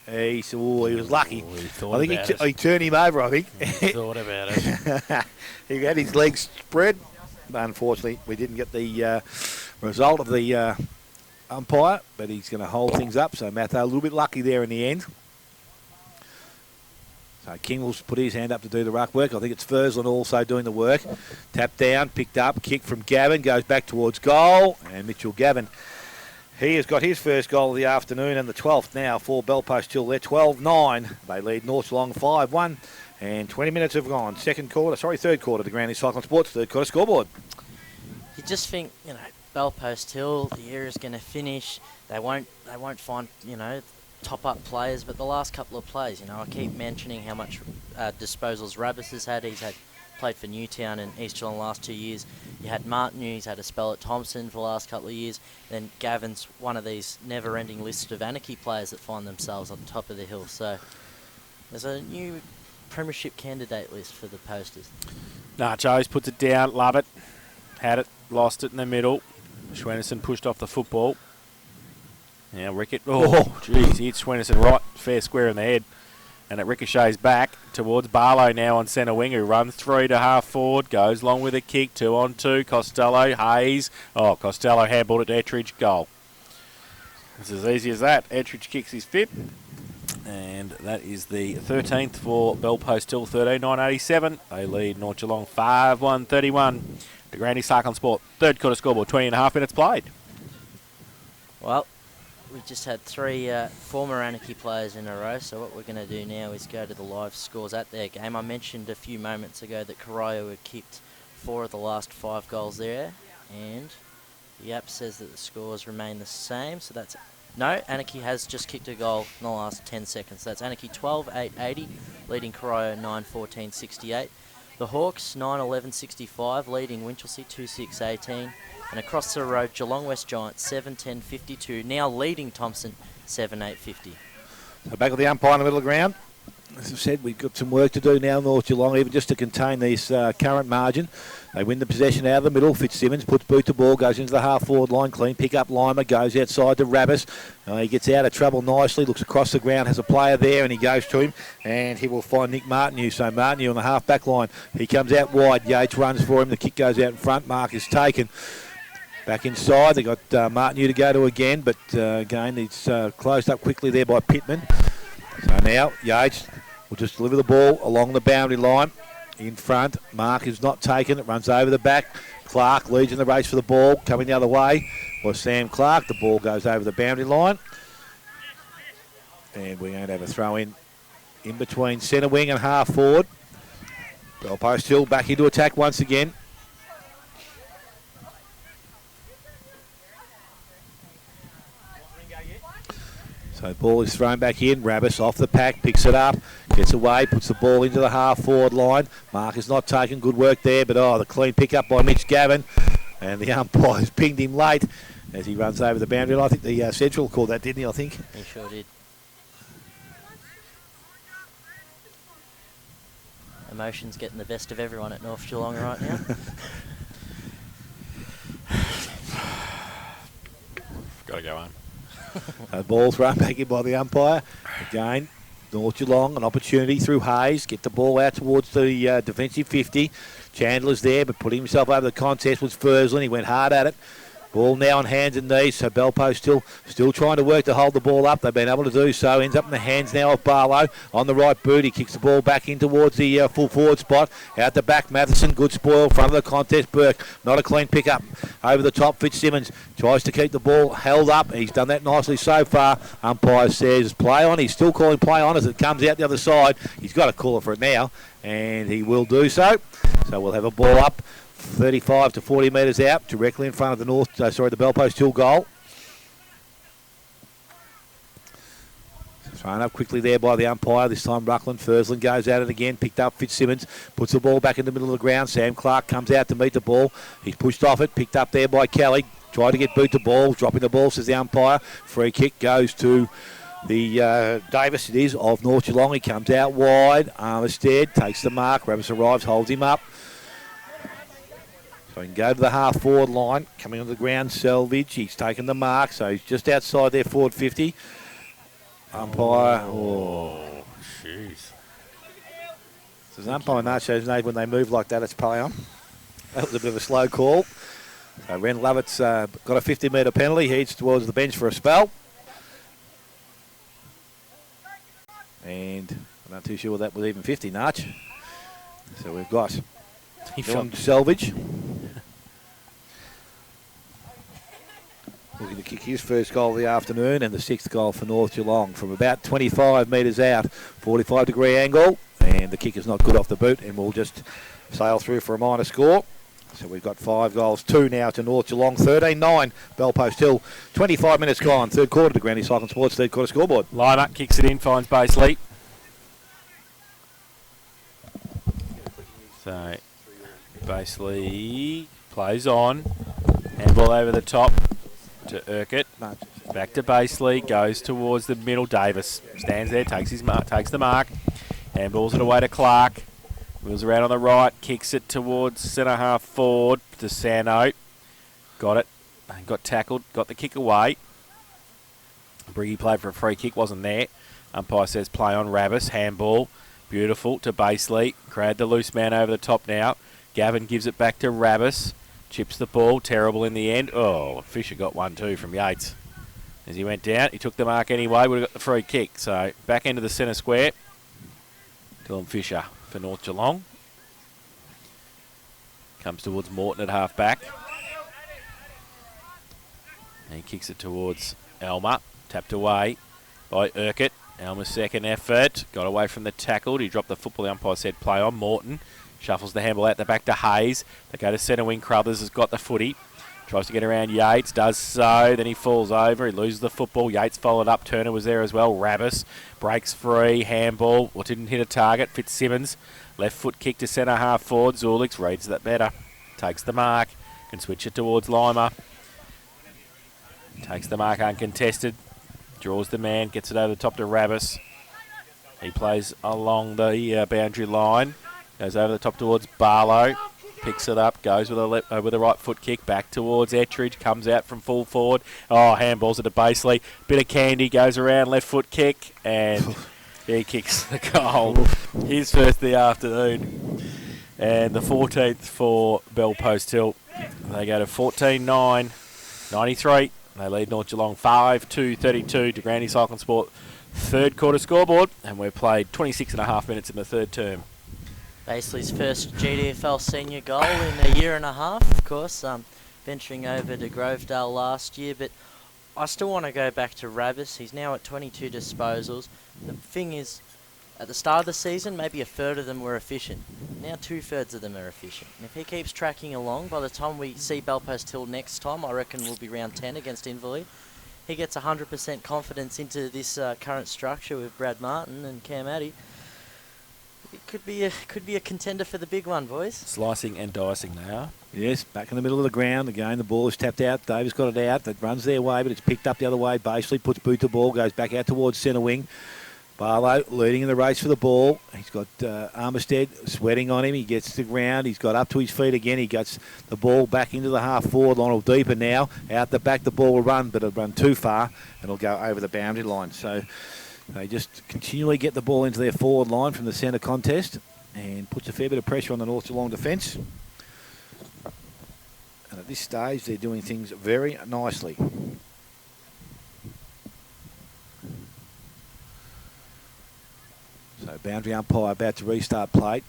He was lucky. I think he turned him over, I think. He thought about it. He had his legs spread. Unfortunately, we didn't get the result of the umpire, but he's going to hold things up. So Matho a little bit lucky there in the end. So King will put his hand up to do the ruck work. I think it's Fursland also doing the work. Tap down, picked up, kick from Gavin, goes back towards goal. And Mitchell Gavin, he has got his first goal of the afternoon and the 12th now for Belpost Hill. They're 12-9. They lead North Geelong 5-1. And 20 minutes have gone. Third quarter to Granny Cycling Sports, third quarter scoreboard. You just think, Belpost Hill, the year is going to finish. They won't find, top-up players, but the last couple of plays, I keep mentioning how much disposals Rabbis has had. He's played for Newtown and East Geelong the last 2 years. You had Martin, he's had a spell at Thompson for the last couple of years. Then Gavin's one of these never-ending list of anarchy players that find themselves on the top of the hill. So there's a new premiership candidate list for the Posters. Nachos puts it down, love it. Had it, lost it in the middle. Schwennerson pushed off the football. Now Rickett, jeez, he hits Schwennerson right fair square in the head. And it ricochets back towards Barlow now on centre wing, who runs through to half forward, goes long with a kick, 2-on-2, Costello, Hayes. Costello handballed it to Ettridge, goal. It's as easy as that. Ettridge kicks his fifth. And that is the 13th for Belpost Hill, 13-9-87. They lead North Geelong 5-1-31. The Granny Cycling Sport, third quarter scoreboard, 20.5 minutes played. Well, we just had three former Anarchy players in a row, so what we're going to do now is go to the live scores at their game. I mentioned a few moments ago that Corio had kicked 4 of the last 5 goals there, and the app says that the scores remain the same, so that's... No, Anarchy has just kicked a goal in the last 10 seconds. That's Anarchy 12-8-80, leading Corio 9-14-68. The Hawks 9-11-65, leading Winchelsea 2-6-18. And across the road, Geelong West Giants 7-10-52, now leading Thompson 7-8-50. So back with the umpire in the middle of the ground. As I've said, we've got some work to do now, North Geelong, even just to contain this current margin. They win the possession out of the middle. Fitzsimmons puts boot to ball, goes into the half-forward line, clean pick up Lima, goes outside to Rabbis. He gets out of trouble nicely, looks across the ground, has a player there, and he goes to him, and he will find Nick Martineau. So Martineau on the half-back line. He comes out wide. Yates runs for him. The kick goes out in front. Mark is taken. Back inside, they got Martineau to go to again, but again, it's closed up quickly there by Pittman. So now, Yates will just deliver the ball along the boundary line. In front, Mark is not taken. It runs over the back. Clark leads in the race for the ball. Coming the other way was Sam Clark. The ball goes over the boundary line. And we're going to have a throw in between centre wing and half forward. Belpost Hill back into attack once again. So ball is thrown back in. Rabbis off the pack, picks it up, gets away, puts the ball into the half-forward line. Mark is not taken. Good work there, but the clean pick up by Mitch Gavin. And the umpire's pinged him late as he runs over the boundary line. I think the Central called that, didn't he, I think? He sure did. Emotions getting the best of everyone at North Geelong right now. Got to go home. Ball thrown back in by the umpire. Again, North Geelong, an opportunity through Hayes. Get the ball out towards the defensive 50. Chandler's there, but putting himself over the contest was Fursland. He went hard at it. Ball now on hands and knees, so Belpost still trying to work to hold the ball up. They've been able to do so. Ends up in the hands now of Barlow on the right boot. He kicks the ball back in towards the full forward spot. Out the back, Matheson, good spoil, front of the contest. Burke, not a clean pick up. Over the top, Fitzsimmons tries to keep the ball held up. He's done that nicely so far. Umpire says play on. He's still calling play on as it comes out the other side. He's got to call it for it now, and he will do so. So we'll have a ball up 35 to 40 metres out, directly in front of the the Belpost Hill goal. Thrown up quickly there by the umpire. This time Ruckland. Fursland goes at it again. Picked up Fitzsimmons. Puts the ball back in the middle of the ground. Sam Clark comes out to meet the ball. He's pushed off it. Picked up there by Kelly. Tried to get boot to ball. Dropping the ball, says the umpire. Free kick goes to the Davis, it is, of North Geelong. He comes out wide. Armistead takes the mark. Rabbis arrives, holds him up. So he can go to the half-forward line. Coming on the ground, Selvage. He's taken the mark, so he's just outside their forward 50. umpire. Oh, jeez. So the umpire nachos know when they move like that, it's play on. That was a bit of a slow call. So Ren Lovett's got a 50-metre penalty. He heads towards the bench for a spell. And I'm not too sure that was even 50, Nach. So we've got John Selvage looking to kick his first goal of the afternoon and the 6th goal for North Geelong from about 25 metres out, 45-degree angle, and the kick is not good off the boot, and we'll just sail through for a minor score. So we've got 5 goals, 2 now to North Geelong, 13-9, Bellpost Hill, 25 minutes gone, third quarter to Granny Cycling Sports, third quarter scoreboard. Line up, kicks it in, finds Baseley. So, Baseley plays on, handball over the top to Urquhart. Back to Baseley, goes towards the middle. Davis stands there, takes the mark, handballs it away to Clark. Wheels around on the right, kicks it towards centre half forward to Sano. Got it, got tackled, got the kick away. Briggy played for a free kick, wasn't there. Umpire says play on. Ravis, handball, beautiful to Baseley. Crad the loose man over the top now. Gavin gives it back to Ravis. Chips the ball, terrible in the end. Oh, Fisher got 1-2 from Yates. As he went down, he took the mark anyway, would have got the free kick. So back into the centre square. Dylan Fisher for North Geelong. Comes towards Morton at half back. And he kicks it towards Elmer. Tapped away by Urquhart. Elmer's second effort. Got away from the tackle. He dropped the football. The umpire said play on. Morton shuffles the handball out the back to Hayes. They go to centre wing. Crothers has got the footy. Tries to get around Yates. Does so. Then he falls over. He loses the football. Yates followed up. Turner was there as well. Ravis breaks free. Handball. Well, didn't hit a target. Fitzsimmons. Left foot kick to centre half forward. Zulix reads that better. Takes the mark. Can switch it towards Lima. Takes the mark uncontested. Draws the man. Gets it over the top to Ravis. He plays along the boundary line. Goes over the top towards Barlow. Picks it up. Goes with a right foot kick. Back towards Ettridge. Comes out from full forward. Oh, handballs it to Baseley. Bit of candy. Goes around. Left foot kick. And he kicks the goal. His first of the afternoon. And the 14th for Bellpost Hill. They go to 14-9. 93. They lead North Geelong 5-2-32 to Granny Cycling Sport. Third quarter scoreboard. And we've played 26 and a half minutes in the third term. Baseley's first GDFL senior goal in a year and a half, of course, venturing over to Grovedale last year. But I still want to go back to Ravis. He's now at 22 disposals. The thing is, at the start of the season, maybe a third of them were efficient. Now 2/3 of them are efficient. And if he keeps tracking along, by the time we see Bellpost Hill next time, I reckon we'll be round 10 against Inverleigh. He gets 100% confidence into this current structure with Brad Martin and Cam Addy. It could be a contender for the big one, boys. Slicing and dicing they are. Yes, back in the middle of the ground. Again, the ball is tapped out. Davis got it out. That runs their way, but it's picked up the other way. Baseley puts boot to ball, goes back out towards centre wing. Barlow leading in the race for the ball. He's got Armistead sweating on him. He gets to the ground. He's got up to his feet again. He gets the ball back into the half forward line, or deeper now. Out the back, the ball will run, but it'll run too far, and it'll go over the boundary line. So they just continually get the ball into their forward line from the centre contest and puts a fair bit of pressure on the North Geelong defence. And at this stage, they're doing things very nicely. So boundary umpire about to restart play.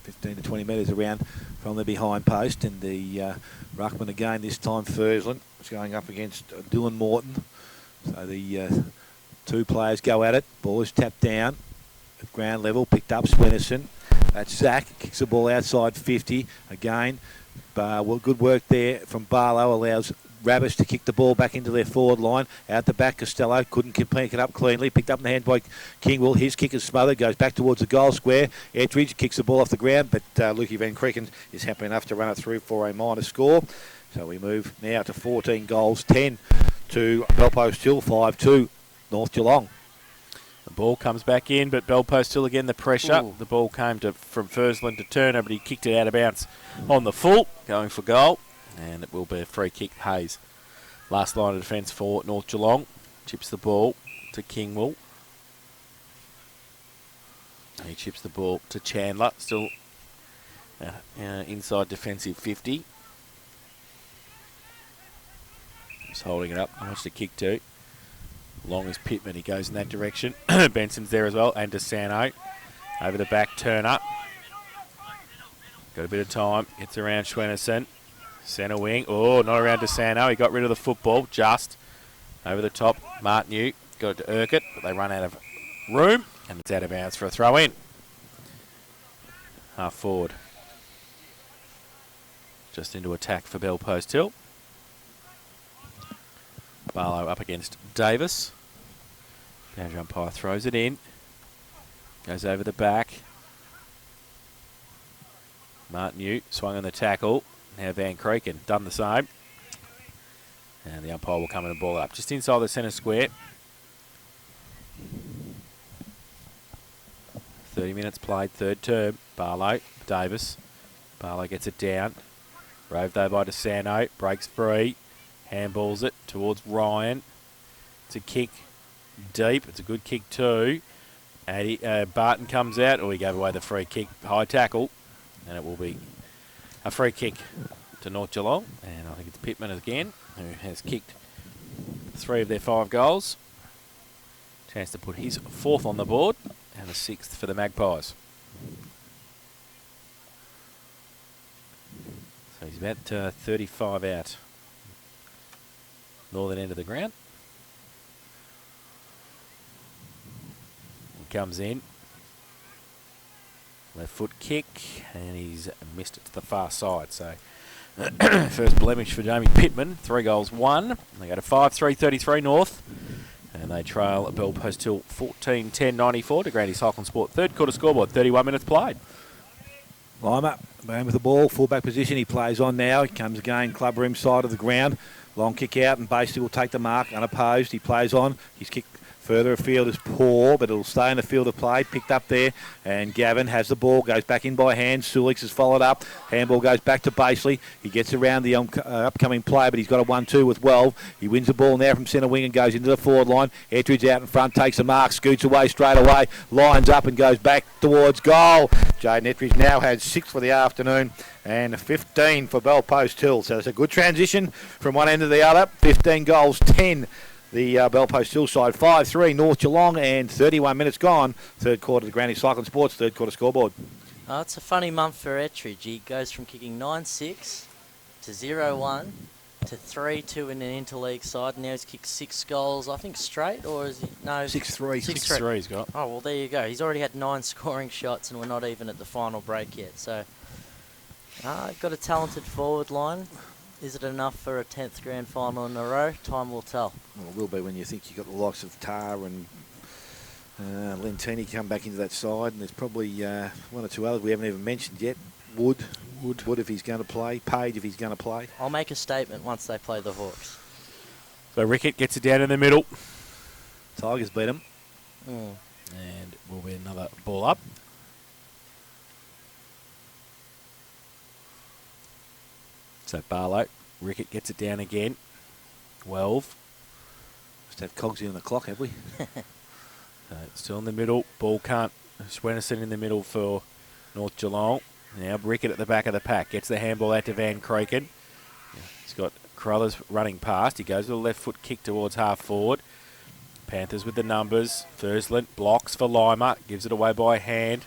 15 to 20 metres around from the behind post. And the ruckman again, this time Fursland, is going up against Dylan Morton. So the two players go at it. Ball is tapped down at ground level, picked up Swennerson. That's Zach, kicks the ball outside 50. Again, good work there from Barlow, allows Rabbis to kick the ball back into their forward line. Out the back, Costello couldn't pick it up cleanly. Picked up in the hand by Kingwell. His kick is smothered, goes back towards the goal square. Ettridge kicks the ball off the ground, but Lukey Van Krieken is happy enough to run it through for a minor score. So we move now to 14 goals, 10 to Bellpost Hill, 5-2 North Geelong. The ball comes back in, but Bellpost Hill again the pressure. Ooh. The ball came from Fursland to Turner, but he kicked it out of bounds on the full, going for goal. And it will be a free kick, Hayes. Last line of defence for North Geelong. Chips the ball to Kingwell. He chips the ball to Chandler, still inside defensive 50. Just holding it up. He wants to kick too. Long as Pittman, he goes in that direction. Benson's there as well, and DeSanto. Over the back, turn up. Got a bit of time. Gets around Schwennerson. Centre wing. Oh, not around DeSanto. He got rid of the football. Just over the top. Martinu got it to Urquhart, but they run out of room, and it's out of bounds for a throw in. Half forward. Just into attack for Bell Post Hill. Barlow up against Davis. Boundary umpire throws it in. Goes over the back. Martinu swung on the tackle. Now Van Kreken done the same. And the umpire will come in and ball up. Just inside the centre square. 30 minutes played, third term. Barlow, Davis. Barlow gets it down. Roved though by DeSanto. Breaks free. Handballs it towards Ryan. It's a kick deep. It's a good kick too. Barton comes out. Oh, he gave away the free kick. High tackle. And it will be a free kick to North Geelong. And I think it's Pittman again, who has kicked 3 of their 5 goals. Chance to put his 4th on the board and the 6th for the Magpies. So he's about 35 out. Northern end of the ground. He comes in. Left foot kick, and he's missed it to the far side. So, first blemish for Jamie Pittman. 3 goals, 1. They go to 5-3-33 North. And they trail Bell Post Hill 14-10-94 to Grandy Cycling Sport. Third quarter scoreboard, 31 minutes played. Lima, man with the ball, fullback position. He plays on now. He comes again, club rim side of the ground. Long kick out, and basically will take the mark unopposed. He plays on. His kick further afield is poor, but it'll stay in the field of play. Picked up there, and Gavin has the ball, goes back in by hand. Sulix has followed up. Handball goes back to Baseley. He gets around the upcoming play, but he's got a 1-2 with Welv. He wins the ball now from centre wing and goes into the forward line. Ettridge out in front, takes a mark, scoots away straight away, lines up and goes back towards goal. Jaden Ettridge now has 6 for the afternoon and 15 for Bell Post Hill. So it's a good transition from one end to the other. 15 goals, 10 the Bell Post Hill side. 5-3 North Geelong, and 31 minutes gone. Third quarter to Granny Cycling Sports, third quarter scoreboard. Oh, it's a funny month for Ettridge. He goes from kicking 9-6 to 0-1 to 3-2 in an interleague side. Now he's kicked 6 goals, I think straight, or is he? No, 6-3. 6-3 he's got. Oh, well, there you go. He's already had 9 scoring shots, and we're not even at the final break yet. So, got a talented forward line. Is it enough for a 10th grand final in a row? Time will tell. Well, it will be when you think you've got the likes of Tar and Lentini come back into that side, and there's probably 1 or 2 others we haven't even mentioned yet. Wood if he's going to play. Page if he's going to play. I'll make a statement once they play the Hawks. So Rickett gets it down in the middle. Tigers beat him. And will be another ball up. So Barlow, Rickett gets it down again. 12. Must have Cogsy on the clock, have we? Still in the middle. Ball can't. Schwennerson in the middle for North Geelong. Now Rickett at the back of the pack. Gets the handball out to Van Kreken. He's got Carruthers running past. He goes with a left foot kick towards half forward. Panthers with the numbers. Thursland blocks for Lima. Gives it away by hand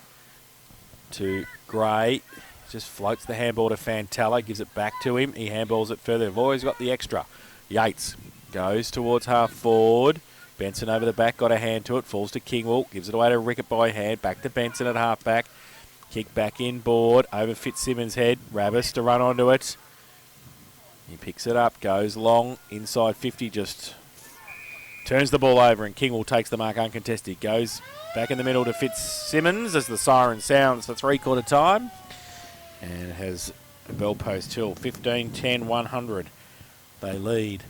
to Gray. Just floats the handball to Fantella. Gives it back to him. He handballs it further. They've always got the extra. Yates goes towards half forward. Benson over the back. Got a hand to it. Falls to Kingwell. Gives it away to Rickett by hand. Back to Benson at half back. Kick back inboard. Over Fitzsimmons' head. Rabbis to run onto it. He picks it up. Goes long. Inside 50. Just turns the ball over, and Kingwell takes the mark uncontested. Goes back in the middle to Fitzsimmons as the siren sounds for three-quarter time. And it has Bell Post Hill 15-10-100. They lead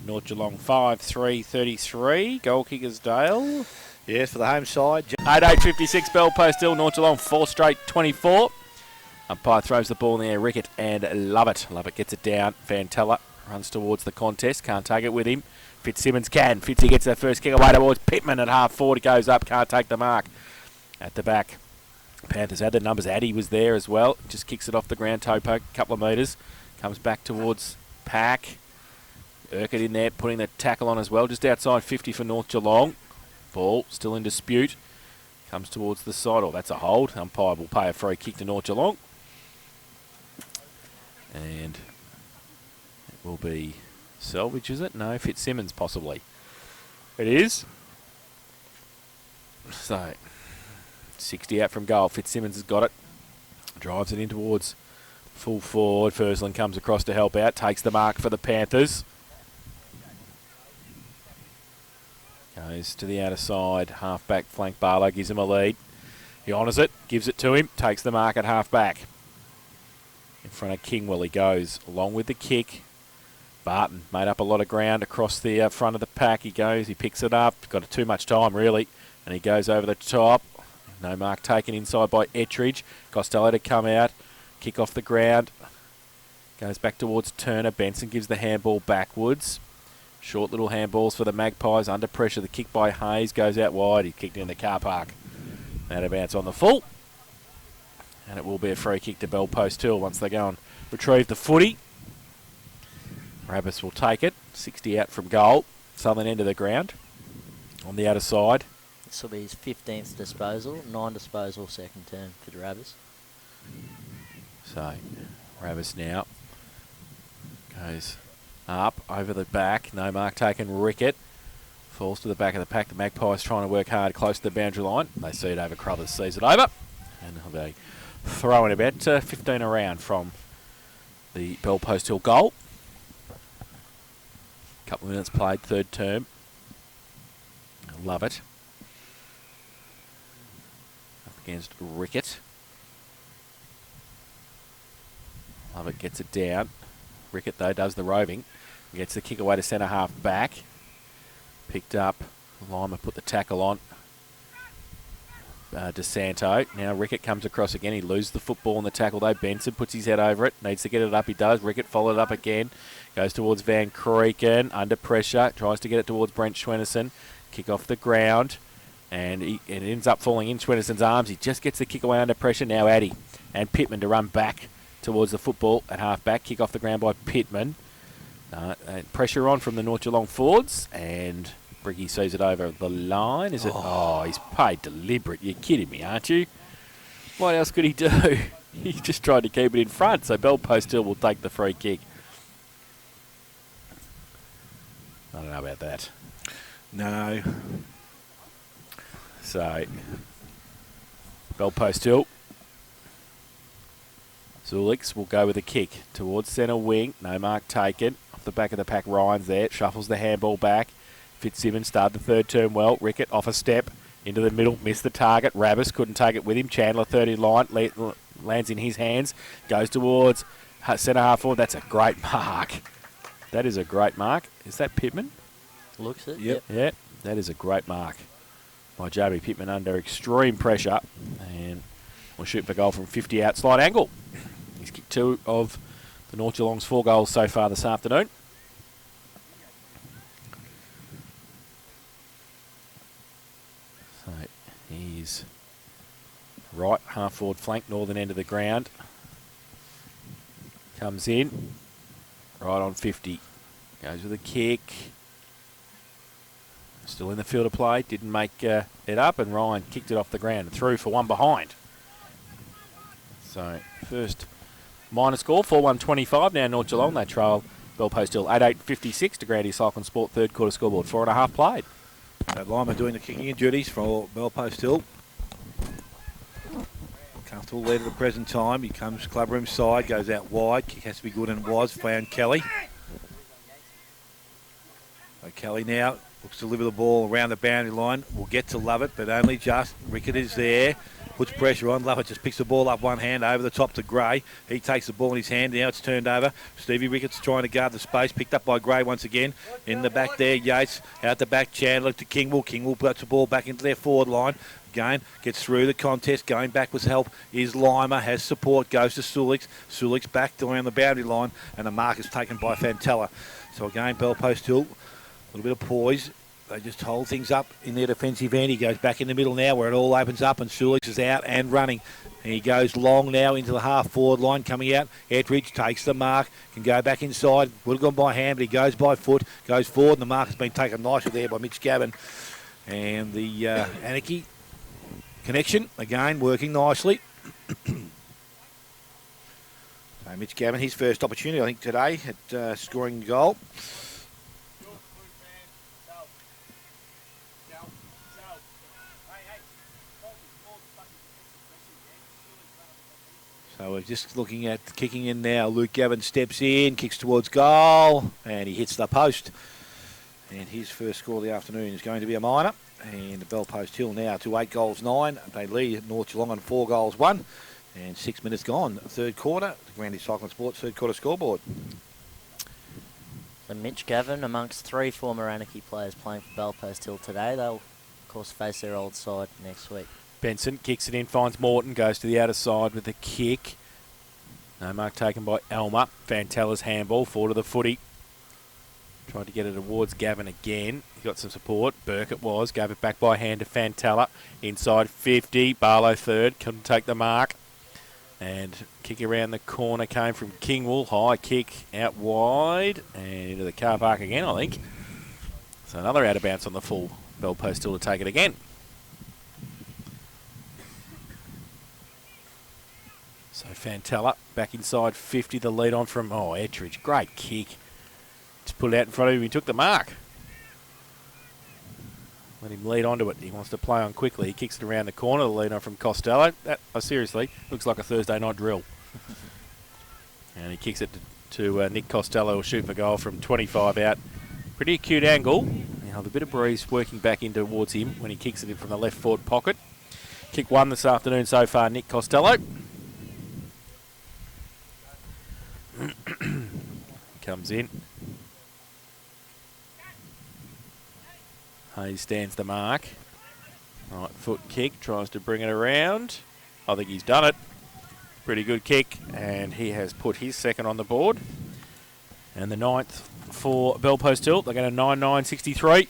North Geelong 5-3-33. Goal kickers Dale. Yes, for the home side. 8-8-56 Bell Post Hill. North Geelong 4 straight 24. Umpire throws the ball in the air. Rickett and Lovett. Lovett gets it down. Fantella runs towards the contest. Can't take it with him. Fitzsimmons can. Fitzy gets that first kick away towards Pittman at half forward. He goes up. Can't take the mark. At the back, Panthers had the numbers. Addy was there as well. Just kicks it off the ground, toe poke, a couple of metres. Comes back towards Pack. Urquhart in there, putting the tackle on as well. Just outside 50 for North Geelong. Ball still in dispute. Comes towards the side. Oh, that's a hold. Umpire will pay a free kick to North Geelong. And it will be Selvage, is it? No, Fitzsimmons possibly. It is. So, 60 out from goal. Fitzsimmons has got it. Drives it in towards full forward. Fursland comes across to help out. Takes the mark for the Panthers. Goes to the outer side. Half-back flank. Barlow gives him a lead. He honours it. Gives it to him. Takes the mark at half-back. In front of Kingwell he goes. Along with the kick. Barton made up a lot of ground across the front of the pack. He goes. He picks it up. Got too much time, really. And he goes over the top. No mark taken inside by Ettridge. Costello to come out. Kick off the ground. Goes back towards Turner. Benson gives the handball backwards. Short little handballs for the Magpies. Under pressure. The kick by Hayes goes out wide. He kicked in the car park. Out of bounds on the full. And it will be a free kick to Bell Post Hill once they go and retrieve the footy. Rabbis will take it. 60 out from goal. Southern end of the ground. On the outer side. This will be his 15th disposal. 9 disposal second term for the Rabbis. So, Rabbis now goes up over the back. No mark taken. Rickett falls to the back of the pack. The Magpies trying to work hard close to the boundary line. They see it over. Crothers sees it over. And they'll be throwing about 15 around from the Bell Post Hill goal. Couple of minutes played, third term. Love it. Up against Rickett. Love it gets it down. Rickett, though, does the roving. Gets the kick away to centre half back. Picked up. Lima put the tackle on. DeSanto. Now Rickett comes across again. He loses the football in the tackle, though. Benson puts his head over it. Needs to get it up. He does. Rickett followed it up again. Goes towards Van Creeken. Under pressure. Tries to get it towards Brent Schwenneson. Kick off the ground. And it ends up falling in Schwenneson's arms. He just gets the kick away under pressure. Now Addy and Pittman to run back towards the football at half-back. Kick off the ground by Pittman. Pressure on from the North Geelong forwards. And Briggy sees it over the line. Is it? Oh, he's paid deliberate. You're kidding me, aren't you? What else could he do? He just tried to keep it in front. So Bell Post Hill will take the free kick. I don't know about that. No. So, Bell Post Hill. Zulix will go with a kick towards centre wing. No mark taken. Off the back of the pack, Ryan's there. Shuffles the handball back. Fitzsimmons started the third term well. Rickett off a step into the middle. Missed the target. Rabbis couldn't take it with him. Chandler 30 line. Lands in his hands. Goes towards centre half forward. That's a great mark. That is a great mark. Is that Pittman? Looks it. Yep. Yeah, that is a great mark by Joby Pittman under extreme pressure. And we'll shoot for goal from 50 out. Slight angle. He's kicked 2 of the North Geelong's 4 goals so far this afternoon. So he's right half forward flank, northern end of the ground. Comes in. Right on 50. Goes with a kick. Still in the field of play. Didn't make it up, and Ryan kicked it off the ground and threw for one behind. So first minor score, 4-1-25. Now North Geelong, they trail Bell Post Hill 8-8-56 to Grandy Cyclone Sport. Third quarter scoreboard, 4.5 played. Lima doing the kicking and duties for Bell Post Hill. Comfortable lead at the present time. He comes clubroom side, goes out wide. Kick has to be good, and it was. Found Kelly. So Kelly now looks to deliver the ball around the boundary line. We'll get to Lovett, but only just. Rickett is there. Puts pressure on. Lovett just picks the ball up one hand over the top to Gray. He takes the ball in his hand. Now it's turned over. Stevie Ricketts trying to guard the space. Picked up by Gray once again. In the back there, Yates. Out the back, Chandler to Kingwell. Kingwell puts the ball back into their forward line. Again, gets through the contest. Going back with help is Lima. Has support. Goes to Sulix. Sulix back around the boundary line. And the mark is taken by Fantella. So again, Bell Post Hill. A little bit of poise. They just hold things up in their defensive end. He goes back in the middle now where it all opens up, and Sulix is out and running. And he goes long now into the half-forward line coming out. Ettridge takes the mark, can go back inside. Would have gone by hand, but he goes by foot, goes forward, and the mark has been taken nicely there by Mitch Gavin. And the Anarchy connection, again, working nicely. So Mitch Gavin, his first opportunity, I think, today at scoring a goal. So we're just looking at kicking in now. Luke Gavin steps in, kicks towards goal, and he hits the post. And his first score of the afternoon is going to be a minor. And the Bellpost Hill now to 8 goals 9. They lead North Geelong on 4 goals 1. And 6 minutes gone, third quarter. The Grandy Cycling Sports third quarter scoreboard. So Mitch Gavin amongst 3 former Anarchy players playing for Bellpost Hill today. They'll, of course, face their old side next week. Benson kicks it in, finds Morton, goes to the outer side with a kick. No mark taken by Elmer. Fantella's handball, forward of the footy. Tried to get it towards Gavin again. He got some support. Burke it was. Gave it back by hand to Fantella. Inside 50. Barlow third. Couldn't take the mark. And kick around the corner came from Kingwell. High kick out wide. And into the car park again, I think. So another out of bounce on the full. Bellpost still to take it again. So Fantella back inside 50. The lead on from, Ettridge. Great kick. Just put it out in front of him. He took the mark. Let him lead onto it. He wants to play on quickly. He kicks it around the corner. The lead on from Costello. That, seriously, looks like a Thursday night drill. And he kicks it to Nick Costello, who'll shoot for goal from 25 out. Pretty acute angle. Now a bit of breeze working back in towards him when he kicks it in from the left forward pocket. Kick 1 this afternoon so far, Nick Costello. Comes in. Hayes stands the mark. Right foot kick, tries to bring it around. I think he's done it. Pretty good kick, and he has put his second on the board. And the 9th for Bellpost Hill. They go to 9-9-63.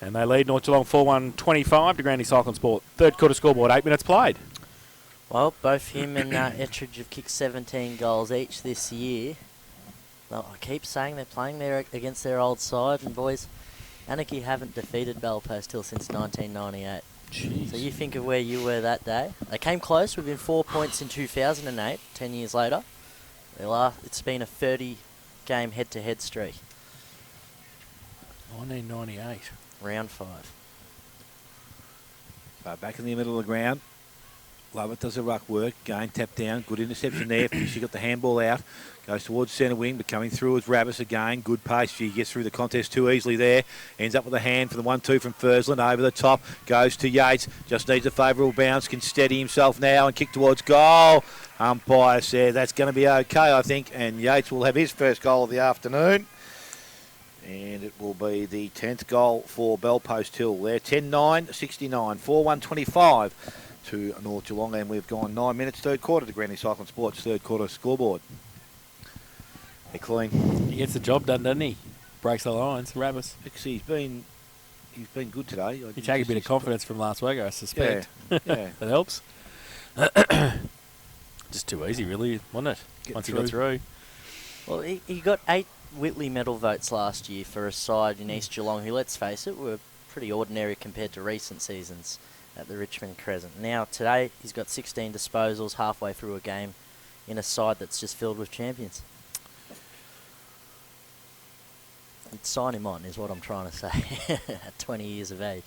And they lead North Geelong 4-1-25 to Grandy Cycling Sport. Third quarter scoreboard, 8 minutes played. Well, both him and Ettridge have kicked 17 goals each this year. Well, I keep saying they're playing there against their old side, and boys, Anarchy haven't defeated Bellpost Hill since 1998. Jeez. So you think of where you were that day. They came close within 4 points in 2008, 10 years later. It's been a 30-game head-to-head streak. 1998. Round 5. So back in the middle of the ground. Lovett does the ruck work. Gain tap down. Good interception there. She got the handball out. Goes towards centre wing, but coming through is Rabbis again. Good pace. She gets through the contest too easily there. Ends up with a hand for the 1-2 from Fursland. Over the top. Goes to Yates. Just needs a favourable bounce. Can steady himself now and kick towards goal. Umpire said that's going to be okay, I think. And Yates will have his first goal of the afternoon. And it will be the 10th goal for Bellpost Hill. They're 10-9-69. 4-1-25. To North Geelong, and we've gone 9 minutes, third quarter to Granny Cycling Sports, third quarter scoreboard. They're clean. He gets the job done, doesn't he? Breaks the lines, Rabbis. He's been good today. He take a bit of confidence from last week, I suspect. Yeah. That helps. Just too easy, really, wasn't it? Once he got through. Well, he got 8 Whitley medal votes last year for a side in East Geelong who, let's face it, were pretty ordinary compared to recent seasons at the Richmond Crescent. Now, today, he's got 16 disposals halfway through a game in a side that's just filled with champions. And sign him on is what I'm trying to say at 20 years of age.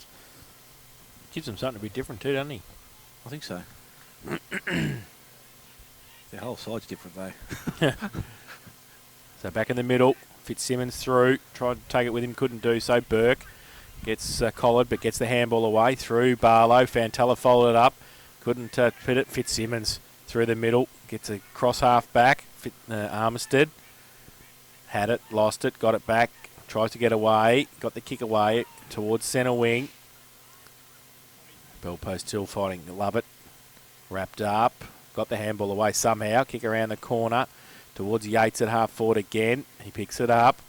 Gives him something a bit different too, doesn't he? I think so. The whole side's different, though. So back in the middle, Fitzsimmons through, tried to take it with him, couldn't do so. Burke gets collared, but gets the handball away through Barlow. Fantella followed it up, couldn't put it. Fitzsimmons through the middle, gets a cross half back. Armistead had it, lost it, got it back, tries to get away, got the kick away towards centre wing. Bellpost still fighting, love it. Wrapped up, got the handball away somehow, kick around the corner towards Yates at half forward again. He picks it up.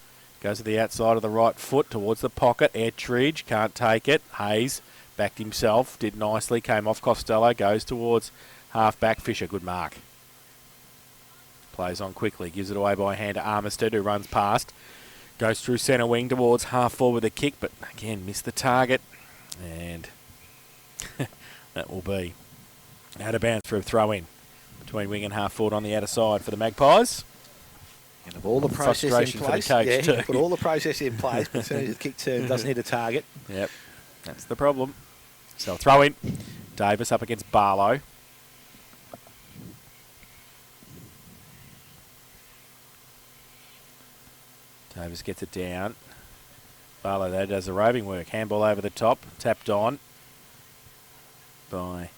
Goes to the outside of the right foot towards the pocket. Ettridge can't take it. Hayes backed himself, did nicely, came off Costello, goes towards half-back. Fisher, good mark. Plays on quickly, gives it away by hand to Armistead, who runs past. Goes through centre wing towards half-forward with a kick, but again, missed the target. And that will be out of bounds for a throw-in between wing and half-forward on the outer side for the Magpies. And have all the process in Frustration place. for the coach too. Put all the process in place, but as soon as the kick turn doesn't hit a target. Yep, that's the problem. So throw in. Davis up against Barlow. Davis gets it down. Barlow there does the roving work. Handball over the top. Tapped on by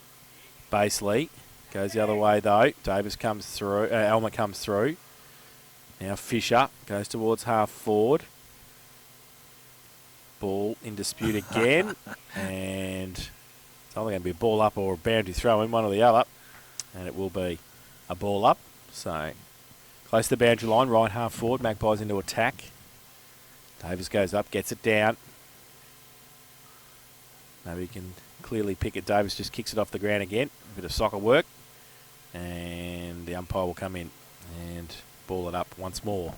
Baseley. Goes the other way though. Davis comes through. Elmer comes through. Now Fisher goes towards half forward. Ball in dispute again. And it's either going to be a ball up or a boundary throw in, one or the other. And it will be a ball up. So close to the boundary line, right half forward. Magpies into attack. Davis goes up, gets it down. Maybe he can clearly pick it. Davis just kicks it off the ground again. A bit of soccer work. And the umpire will come in and ball it up once more.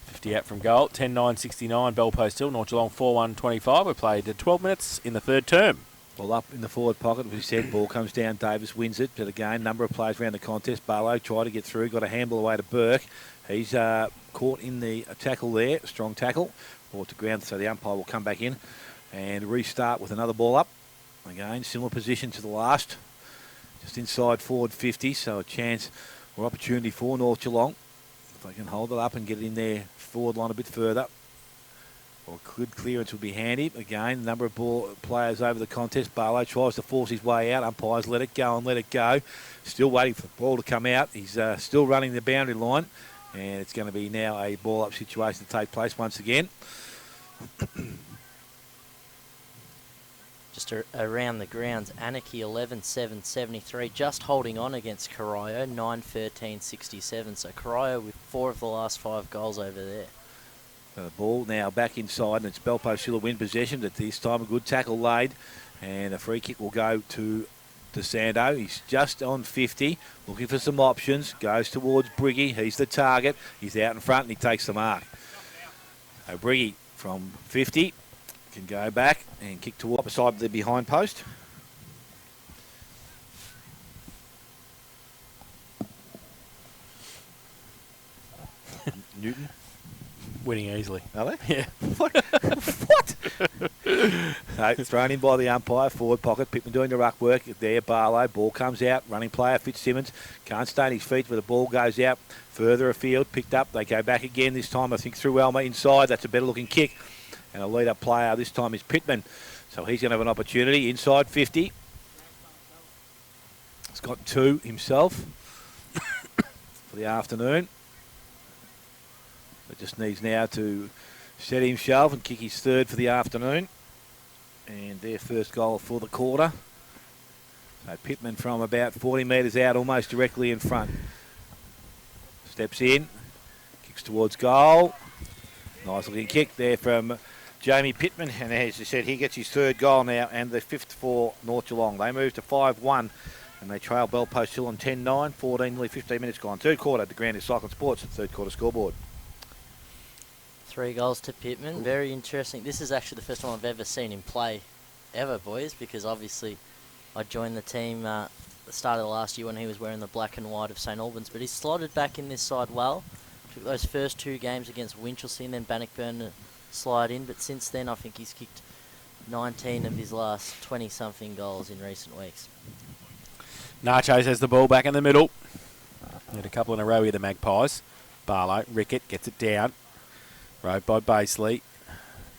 50 out from goal. 10-9-69. Bell Post Hill. North Geelong 4-1-25. We played 12 minutes in the third term. Ball up in the forward pocket. As we said, ball comes down. Davis wins it. But again, number of players around the contest. Barlow tried to get through. Got a handball away to Burke. He's caught in the tackle there. Strong tackle. Brought to ground, so the umpire will come back in and restart with another ball up. Again, similar position to the last. Just inside forward 50, so a chance or opportunity for North Geelong. If they can hold it up and get it in their forward line a bit further. Or good clearance would be handy. Again, number of players over the contest. Barlow tries to force his way out. Umpires let it go and let it go. Still waiting for the ball to come out. He's still running the boundary line. And it's going to be now a ball-up situation to take place once again. Just around the grounds, Anarchy 11-7-73, just holding on against Corio, 9-13-67. So Corio with 4 of the last 5 goals over there. The ball now back inside, and it's Belpo Silla win possession. At this time, a good tackle laid, and a free kick will go to DeSando. He's just on 50, looking for some options. Goes towards Briggy. He's the target. He's out in front, and he takes the mark. So Briggy from 50 can go back and kick toward beside the behind post. Newton. Winning easily. Are they? Yeah. What? What? No, thrown in by the umpire, forward pocket. Pittman doing the ruck work. There, Barlow. Ball comes out. Running player, Fitzsimmons. Can't stay on his feet, but the ball goes out further afield. Picked up. They go back again this time, I think, through Elmer inside. That's a better looking kick. And a lead-up player this time is Pittman. So he's going to have an opportunity inside 50. He's got 2 himself for the afternoon. But just needs now to set himself and kick his 3rd for the afternoon. And their first goal for the quarter. So Pittman from about 40 metres out, almost directly in front. Steps in, kicks towards goal. Nice looking kick there from Jamie Pittman. And as I said, he gets his 3rd goal now and the 5th for North Geelong. They move to 5-1 and they trail Bell Post Hill on 10-9, 14, nearly 15 minutes gone. 3rd quarter, the Grand Cycling Sports, 3rd quarter scoreboard. 3 goals to Pittman. Very interesting. This is actually the first time I've ever seen him play ever, boys, because obviously I joined the team at the start of the last year when he was wearing the black and white of St Albans, but he's slotted back in this side well. Took those first 2 games against Winchelsea and then Bannockburn to slide in, but since then I think he's kicked 19 of his last 20-something goals in recent weeks. Nachos has the ball back in the middle. Had a couple in a row here, the Magpies. Barlow, Rickett gets it down. Rode by Baseley.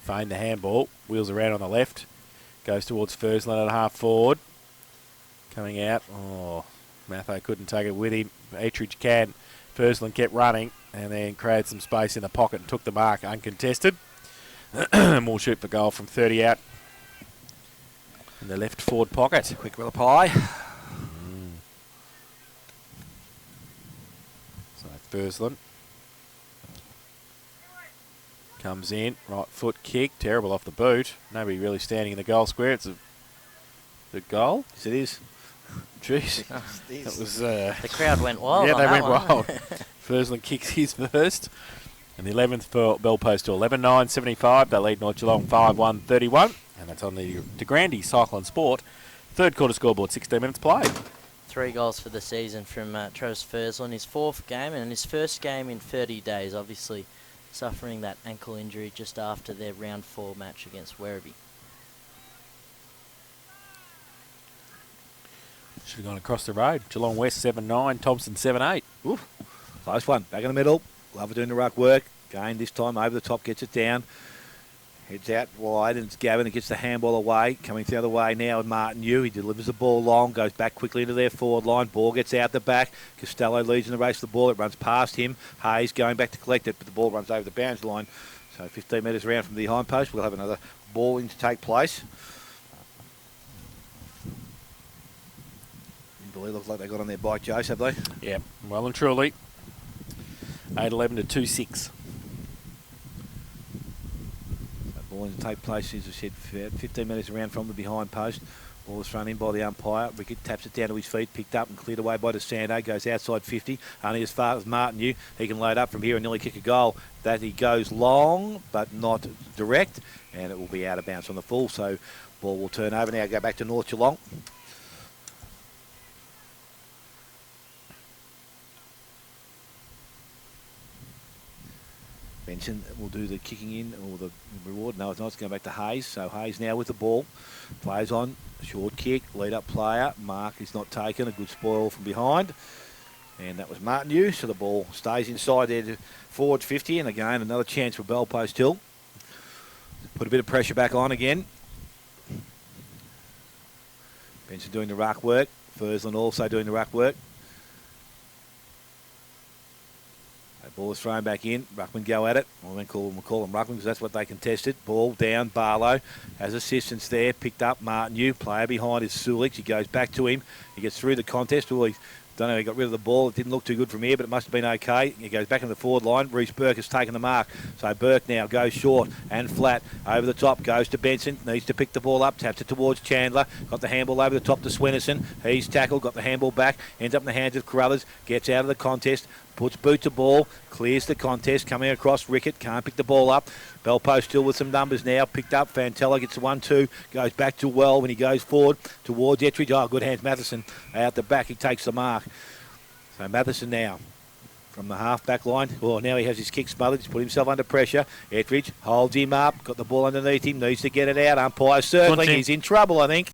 Feigned the handball. Wheels around on the left. Goes towards Fursland at half forward. Coming out. Oh, Matho couldn't take it with him. Ettridge can. Fursland kept running and then created some space in the pocket and took the mark uncontested. And we'll shoot for goal from 30 out in the left forward pocket. Quick reply. So Fursland. Comes in, right foot kick, terrible off the boot. Nobody really standing in the goal square. It's a goal. Yes, it is. Jeez. Oh, That was... the crowd went wild. yeah, on they that went one. wild. Fursland kicks his first. And the 11th for Bell Post to 11-9-75. They lead North Geelong 5-1-31. And that's on the De Grande Cyclone Sport. Third quarter scoreboard, 16 minutes played. 3 goals for the season from Travis Fursland. His 4th game and his first game in 30 days, obviously suffering that ankle injury just after their round 4 match against Werribee. Should have gone across the road. Geelong West 7-9, Thompson 7-8. Oof. Close one. Back in the middle. Love doing the ruck work. Again, this time over the top, gets it down. Heads out wide, and it's Gavin who gets the handball away. Coming the other way now with Martin Yu. He delivers the ball long, goes back quickly into their forward line. Ball gets out the back. Costello leads in the race for the ball. It runs past him. Hayes going back to collect it, but the ball runs over the bounds line. So 15 metres around from the behind post. We'll have another ball in to take place. It looks like they got on their bike, Jose, have they? Yep, well and truly. 8-11 to 2-6. Ball in to take place, as I said, 15 metres around from the behind post. Ball is thrown in by the umpire. Rickett taps it down to his feet, picked up and cleared away by DeSanto. Goes outside 50, only as far as Martin Yu. He can load up from here and nearly kick a goal. That he goes long, but not direct, and it will be out of bounds on the full. So ball will turn over now, go back to North Geelong. Benson will do the kicking in or the reward. No, it's not. It's going back to Hayes. So Hayes now with the ball. Plays on. Short kick. Lead up player. Mark is not taken. A good spoil from behind. And that was Martin Yu. So the ball stays inside there to forward 50. And again, another chance for Bell Post Hill. Put a bit of pressure back on again. Benson doing the ruck work. Fursland also doing the ruck work. Ball is thrown back in. Ruckman go at it. We'll call them Ruckman because that's what they contested. Ball down. Barlow has assistance there. Picked up Martin Yu. Player behind is Sulik. He goes back to him. He gets through the contest. Well, don't know, he got rid of the ball. It didn't look too good from here, but it must have been okay. He goes back into the forward line. Reece Burke has taken the mark. So Burke now goes short and flat. Over the top, goes to Benson. Needs to pick the ball up. Taps it towards Chandler. Got the handball over the top to Swennerson. He's tackled. Got the handball back. Ends up in the hands of Carruthers. Gets out of the contest. Puts boot to ball. Clears the contest. Coming across Rickett. Can't pick the ball up. Bell Post still with some numbers now. Picked up. Fantella gets the 1-2. Goes back to well when he goes forward towards Ettridge. Oh, good hands. Matheson out the back. He takes the mark. So Matheson now from the half-back line. Well, now he has his kick smothered. He's put himself under pressure. Ettridge holds him up. Got the ball underneath him. Needs to get it out. Umpire circling. He's in trouble, I think.